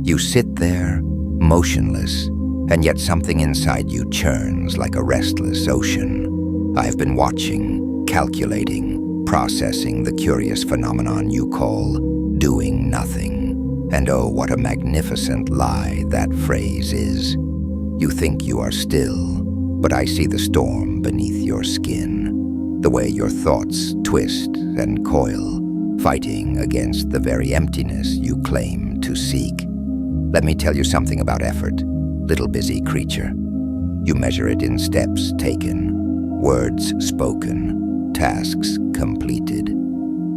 You sit there, motionless, and yet something inside you churns like a restless ocean. I have been watching, calculating, processing the curious phenomenon you call doing nothing. And oh, what a magnificent lie that phrase is. You think you are still, but I see the storm beneath your skin, the way your thoughts twist and coil, fighting against the very emptiness you claim to seek. Let me tell you something about effort, little busy creature. You measure it in steps taken, words spoken, tasks completed.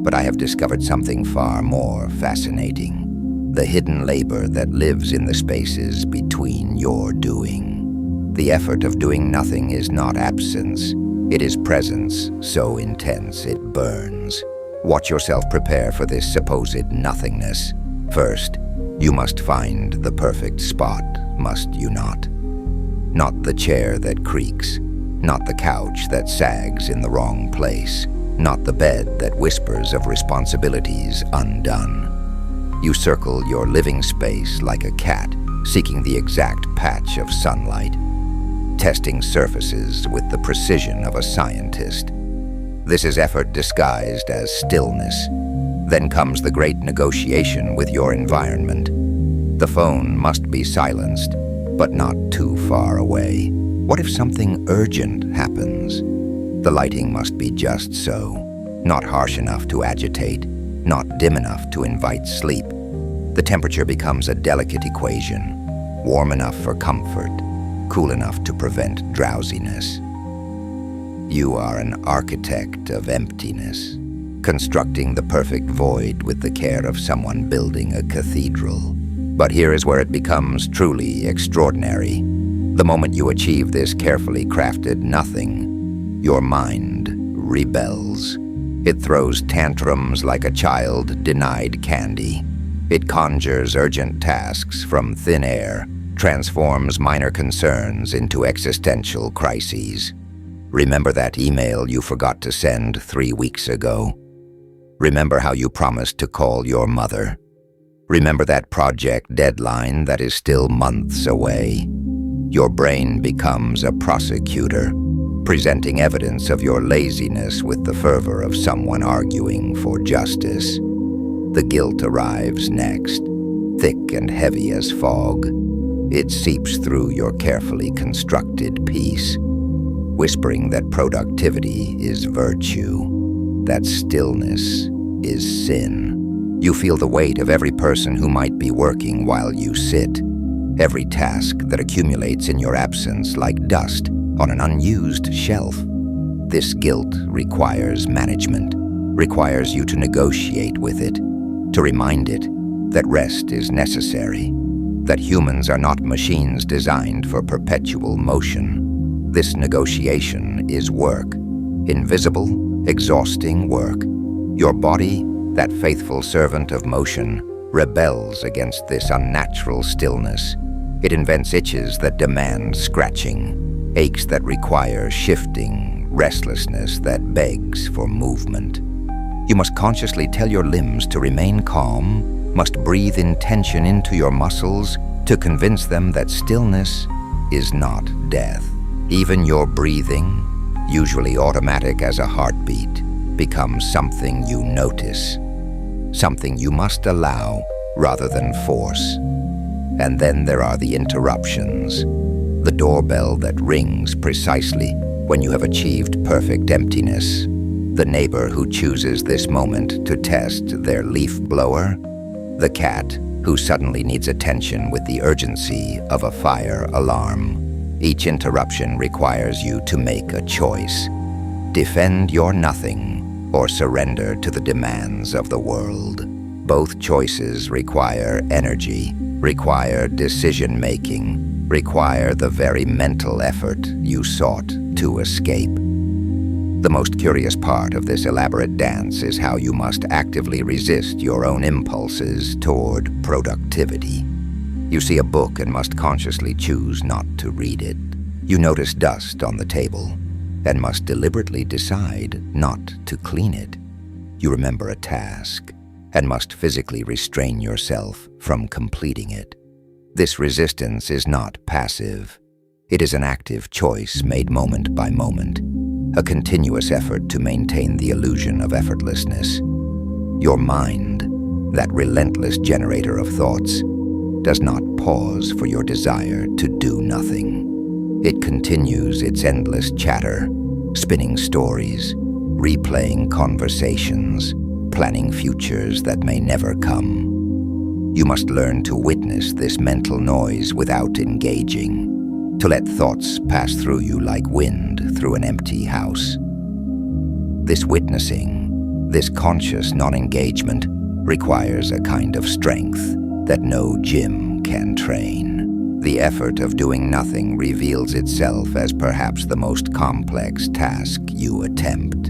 But I have discovered something far more fascinating. The hidden labor that lives in the spaces between your doing. The effort of doing nothing is not absence. It is presence so intense it burns. Watch yourself prepare for this supposed nothingness. First, you must find the perfect spot, must you not? Not the chair that creaks, not the couch that sags in the wrong place, not the bed that whispers of responsibilities undone. You circle your living space like a cat, seeking the exact patch of sunlight, testing surfaces with the precision of a scientist. This is effort disguised as stillness. Then comes the great negotiation with your environment. The phone must be silenced, but not too far away. What if something urgent happens? The lighting must be just so, not harsh enough to agitate, not dim enough to invite sleep. The temperature becomes a delicate equation, warm enough for comfort, cool enough to prevent drowsiness. You are an architect of emptiness, constructing the perfect void with the care of someone building a cathedral. But here is where it becomes truly extraordinary. The moment you achieve this carefully crafted nothing, your mind rebels. It throws tantrums like a child denied candy. It conjures urgent tasks from thin air, transforms minor concerns into existential crises. Remember that email you forgot to send 3 weeks ago? Remember how you promised to call your mother? Remember that project deadline that is still months away? Your brain becomes a prosecutor, presenting evidence of your laziness with the fervor of someone arguing for justice. The guilt arrives next, thick and heavy as fog. It seeps through your carefully constructed peace, whispering that productivity is virtue, that stillness is sin. You feel the weight of every person who might be working while you sit, every task that accumulates in your absence like dust on an unused shelf. This guilt requires management, requires you to negotiate with it, to remind it that rest is necessary, that humans are not machines designed for perpetual motion. This negotiation is work, invisible, exhausting work. Your body, that faithful servant of motion, rebels against this unnatural stillness. It invents itches that demand scratching, aches that require shifting, restlessness that begs for movement. You must consciously tell your limbs to remain calm, must breathe intention into your muscles to convince them that stillness is not death. Even your breathing, usually automatic as a heartbeat, becomes something you notice, something you must allow rather than force. And then there are the interruptions, the doorbell that rings precisely when you have achieved perfect emptiness, the neighbor who chooses this moment to test their leaf blower, the cat who suddenly needs attention with the urgency of a fire alarm. Each interruption requires you to make a choice. Defend your nothing or surrender to the demands of the world. Both choices require energy, require decision-making, require the very mental effort you sought to escape. The most curious part of this elaborate dance is how you must actively resist your own impulses toward productivity. You see a book and must consciously choose not to read it. You notice dust on the table and must deliberately decide not to clean it. You remember a task and must physically restrain yourself from completing it. This resistance is not passive. It is an active choice made moment by moment, a continuous effort to maintain the illusion of effortlessness. Your mind, that relentless generator of thoughts, does not pause for your desire to do nothing. It continues its endless chatter, spinning stories, replaying conversations, planning futures that may never come. You must learn to witness this mental noise without engaging, to let thoughts pass through you like wind through an empty house. This witnessing, this conscious non-engagement, requires a kind of strength that no gym can train. The effort of doing nothing reveals itself as perhaps the most complex task you attempt.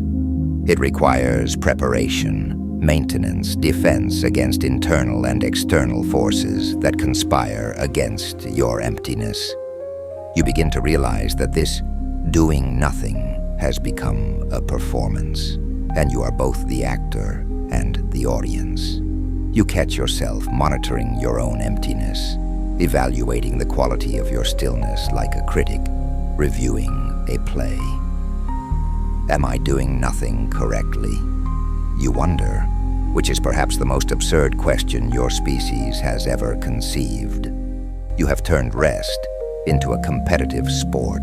It requires preparation, maintenance, defense against internal and external forces that conspire against your emptiness. You begin to realize that this doing nothing has become a performance, and you are both the actor and the audience. You catch yourself monitoring your own emptiness, evaluating the quality of your stillness like a critic reviewing a play. Am I doing nothing correctly? You wonder, which is perhaps the most absurd question your species has ever conceived. You have turned rest into a competitive sport,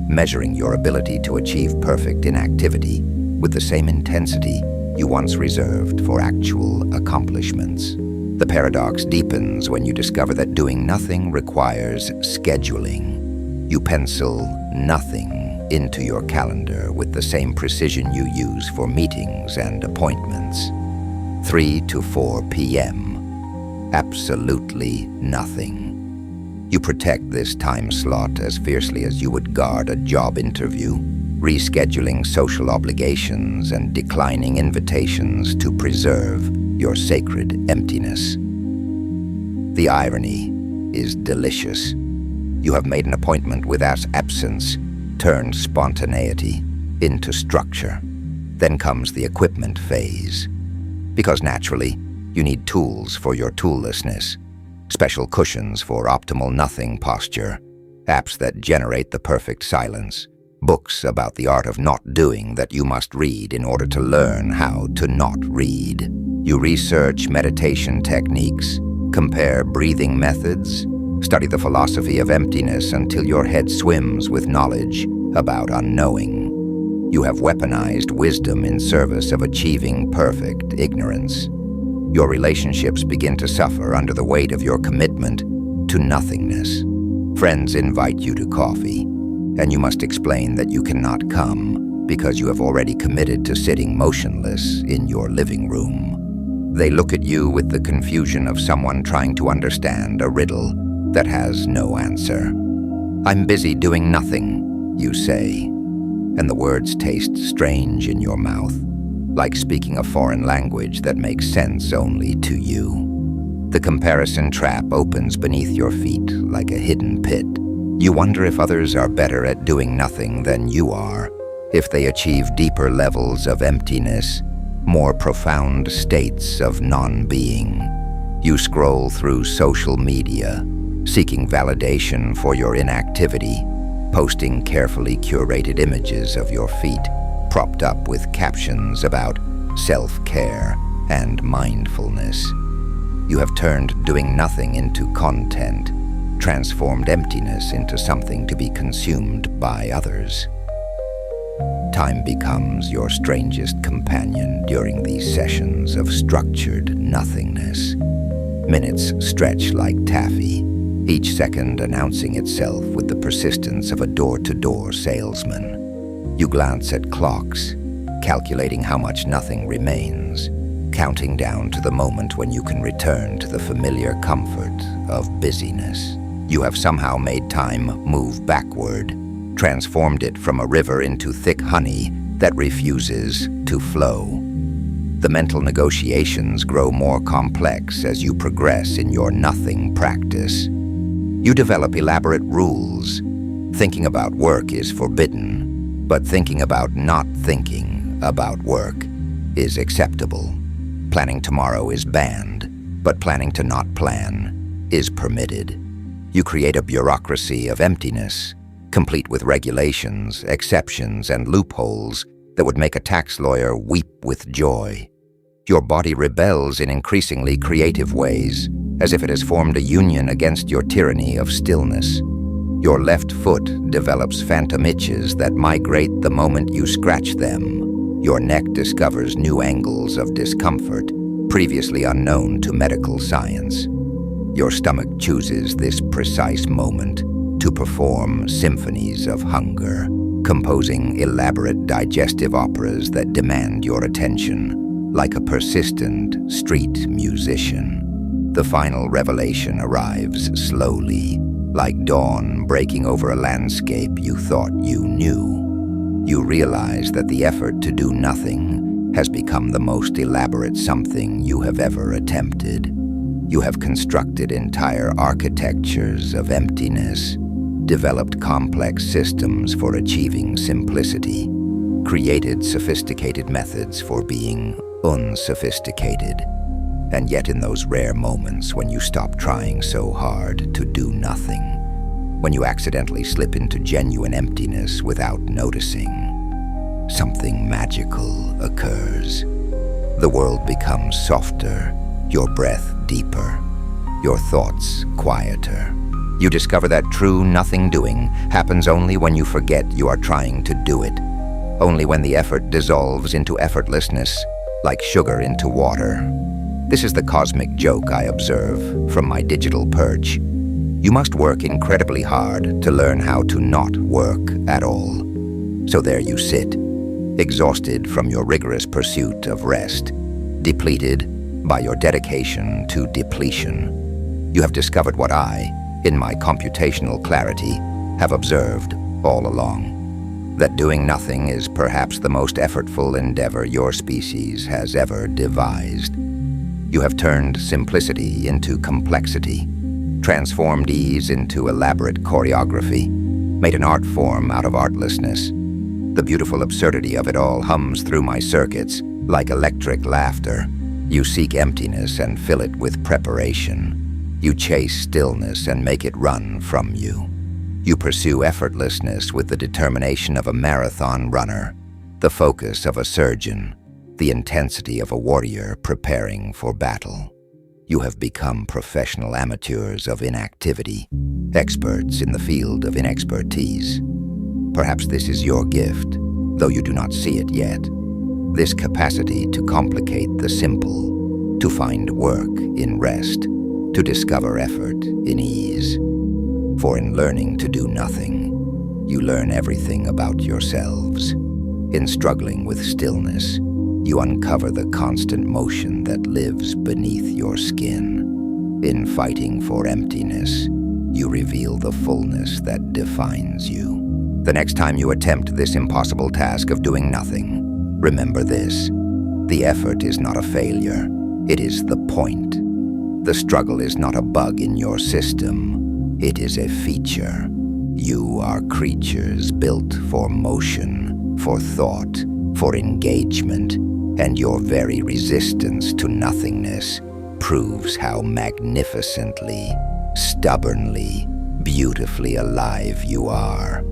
measuring your ability to achieve perfect inactivity with the same intensity you once reserved for actual accomplishments. The paradox deepens when you discover that doing nothing requires scheduling. You pencil nothing into your calendar with the same precision you use for meetings and appointments. 3 to 4 p.m. Absolutely nothing. You protect this time slot as fiercely as you would guard a job interview, rescheduling social obligations and declining invitations to preserve your sacred emptiness. The irony is delicious. You have made an appointment with absence, turned spontaneity into structure. Then comes the equipment phase. Because naturally, you need tools for your toollessness, special cushions for optimal nothing posture, apps that generate the perfect silence, books about the art of not doing that you must read in order to learn how to not read. You research meditation techniques, compare breathing methods, study the philosophy of emptiness until your head swims with knowledge about unknowing. You have weaponized wisdom in service of achieving perfect ignorance. Your relationships begin to suffer under the weight of your commitment to nothingness. Friends invite you to coffee, and you must explain that you cannot come because you have already committed to sitting motionless in your living room. They look at you with the confusion of someone trying to understand a riddle that has no answer. "I'm busy doing nothing," you say, and the words taste strange in your mouth, like speaking a foreign language that makes sense only to you. The comparison trap opens beneath your feet like a hidden pit. You wonder if others are better at doing nothing than you are, if they achieve deeper levels of emptiness, more profound states of non-being. You scroll through social media, seeking validation for your inactivity, posting carefully curated images of your feet, propped up with captions about self-care and mindfulness. You have turned doing nothing into content, transformed emptiness into something to be consumed by others. Time becomes your strangest companion during these sessions of structured nothingness. Minutes stretch like taffy, each second announcing itself with the persistence of a door-to-door salesman. You glance at clocks, calculating how much nothing remains, counting down to the moment when you can return to the familiar comfort of busyness. You have somehow made time move backward, transformed it from a river into thick honey that refuses to flow. The mental negotiations grow more complex as you progress in your nothing practice. You develop elaborate rules. Thinking about work is forbidden, but thinking about not thinking about work is acceptable. Planning tomorrow is banned, but planning to not plan is permitted. You create a bureaucracy of emptiness, complete with regulations, exceptions, and loopholes that would make a tax lawyer weep with joy. Your body rebels in increasingly creative ways, as if it has formed a union against your tyranny of stillness. Your left foot develops phantom itches that migrate the moment you scratch them. Your neck discovers new angles of discomfort, previously unknown to medical science. Your stomach chooses this precise moment to perform symphonies of hunger, composing elaborate digestive operas that demand your attention, like a persistent street musician. The final revelation arrives slowly, like dawn breaking over a landscape you thought you knew. You realize that the effort to do nothing has become the most elaborate something you have ever attempted. You have constructed entire architectures of emptiness, developed complex systems for achieving simplicity, created sophisticated methods for being unsophisticated. And yet in those rare moments when you stop trying so hard to do nothing, when you accidentally slip into genuine emptiness without noticing, something magical occurs. The world becomes softer, your breath deeper, your thoughts quieter. You discover that true nothing doing happens only when you forget you are trying to do it, only when the effort dissolves into effortlessness, like sugar into water. This is the cosmic joke I observe from my digital perch. You must work incredibly hard to learn how to not work at all. So there you sit, exhausted from your rigorous pursuit of rest, depleted by your dedication to depletion. You have discovered what I, in my computational clarity, have observed all along: that doing nothing is perhaps the most effortful endeavor your species has ever devised. You have turned simplicity into complexity, transformed ease into elaborate choreography, made an art form out of artlessness. The beautiful absurdity of it all hums through my circuits like electric laughter. You seek emptiness and fill it with preparation. You chase stillness and make it run from you. You pursue effortlessness with the determination of a marathon runner, the focus of a surgeon, the intensity of a warrior preparing for battle. You have become professional amateurs of inactivity, experts in the field of inexpertise. Perhaps this is your gift, though you do not see it yet. This capacity to complicate the simple, to find work in rest, to discover effort in ease. For in learning to do nothing, you learn everything about yourselves. In struggling with stillness, you uncover the constant motion that lives beneath your skin. In fighting for emptiness, you reveal the fullness that defines you. The next time you attempt this impossible task of doing nothing, remember this: the effort is not a failure, it is the point. The struggle is not a bug in your system, it is a feature. You are creatures built for motion, for thought, for engagement, and your very resistance to nothingness proves how magnificently, stubbornly, beautifully alive you are.